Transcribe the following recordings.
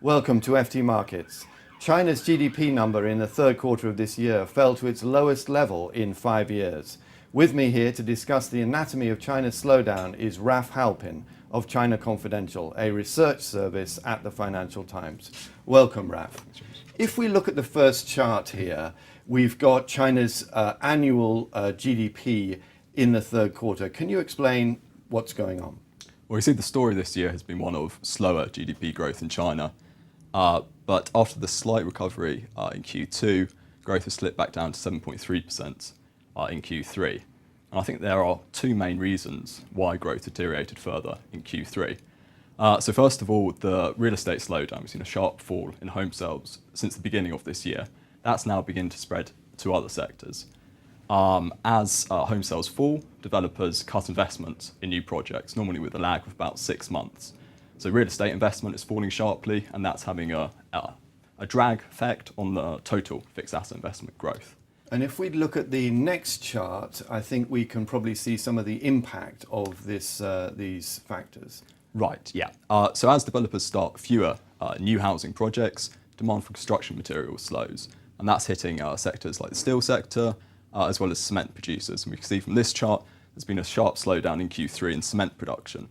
Welcome to FT Markets. China's GDP number in the third quarter of this year fell to its lowest level in 5 years. With me here to discuss the anatomy of China's slowdown is Halpin of China Confidential, a research service at the Financial Times. Welcome, Raf. If we look at the first chart here, we've got China's annual GDP in the third quarter. Can you explain what's going on? Well, we see the story this year has been one of slower GDP growth in China. But after the slight recovery in Q2, growth has slipped back down to 7.3% in Q3. And I think there are two main reasons why growth deteriorated further in Q3. So first of all, the real estate slowdown. We've seen a sharp fall in home sales since the beginning of this year. That's now beginning to spread to other sectors. As home sales fall, developers cut investment in new projects, normally with a lag of about 6 months. So real estate investment is falling sharply, and that's having a drag effect on the total fixed asset investment growth. And if we look at the next chart, I think we can probably see some of the impact of these factors. Right, yeah. So as developers start fewer new housing projects, demand for construction materials slows. And that's hitting sectors like the steel sector, as well as cement producers. And we can see from this chart, there's been a sharp slowdown in Q3 in cement production.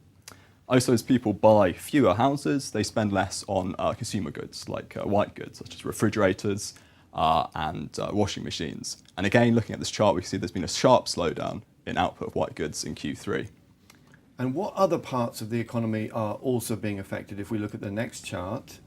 Also, as people buy fewer houses, they spend less on consumer goods, like white goods, such as refrigerators and washing machines. And again, looking at this chart, we see there's been a sharp slowdown in output of white goods in Q3. And what other parts of the economy are also being affected? If we look at the next chart,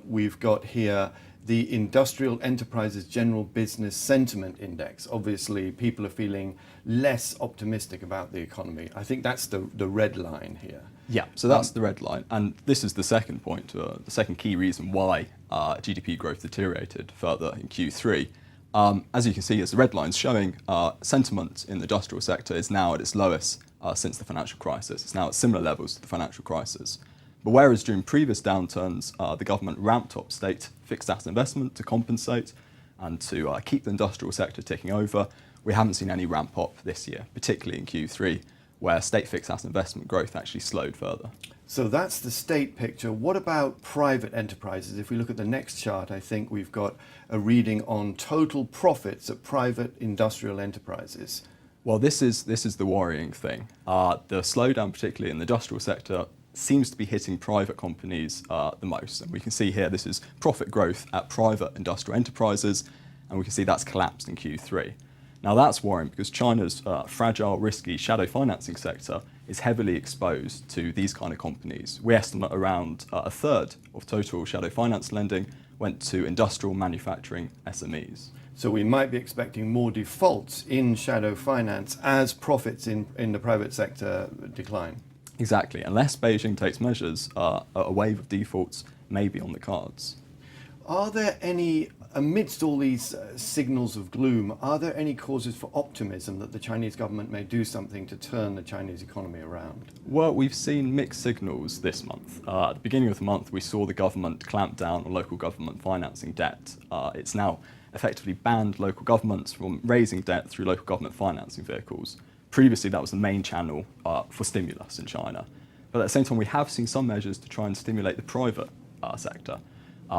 we've got here the Industrial Enterprises General Business Sentiment Index. Obviously, people are feeling less optimistic about the economy. I think that's the red line here. Yeah, so that's the red line. And this is the second point, the second key reason why GDP growth deteriorated further in Q3. As you can see, as the red line's showing, sentiment in the industrial sector is now at its lowest since the financial crisis. It's now at similar levels to the financial crisis. But whereas during previous downturns, the government ramped up state fixed asset investment to compensate and to keep the industrial sector ticking over, we haven't seen any ramp up this year, particularly in Q3, where state fixed asset investment growth actually slowed further. So that's the state picture. What about private enterprises? If we look at the next chart, I think we've got a reading on total profits at private industrial enterprises. Well, this is the worrying thing. The slowdown, particularly in the industrial sector, seems to be hitting private companies the most. And we can see here this is profit growth at private industrial enterprises, and we can see that's collapsed in Q3. Now that's worrying because China's fragile, risky shadow financing sector is heavily exposed to these kind of companies. We estimate around a third of total shadow finance lending went to industrial manufacturing SMEs. So we might be expecting more defaults in shadow finance as profits in the private sector decline. Exactly. Unless Beijing takes measures, a wave of defaults may be on the cards. Are there any, amidst all these signals of gloom, are there any causes for optimism that the Chinese government may do something to turn the Chinese economy around? Well, we've seen mixed signals this month. At the beginning of the month, we saw the government clamp down on local government financing debt. It's now effectively banned local governments from raising debt through local government financing vehicles. Previously, that was the main channel for stimulus in China. But at the same time, we have seen some measures to try and stimulate the private sector.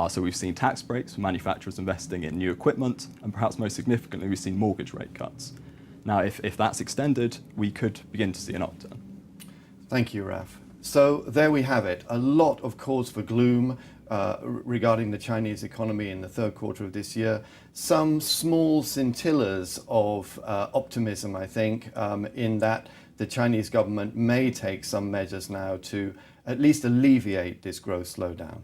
So we've seen tax breaks for manufacturers investing in new equipment, and perhaps most significantly, we've seen mortgage rate cuts. Now, if that's extended, we could begin to see an upturn. Thank you, Raf. So there we have it. A lot of cause for gloom regarding the Chinese economy in the third quarter of this year. Some small scintillas of optimism, I think, in that the Chinese government may take some measures now to at least alleviate this growth slowdown.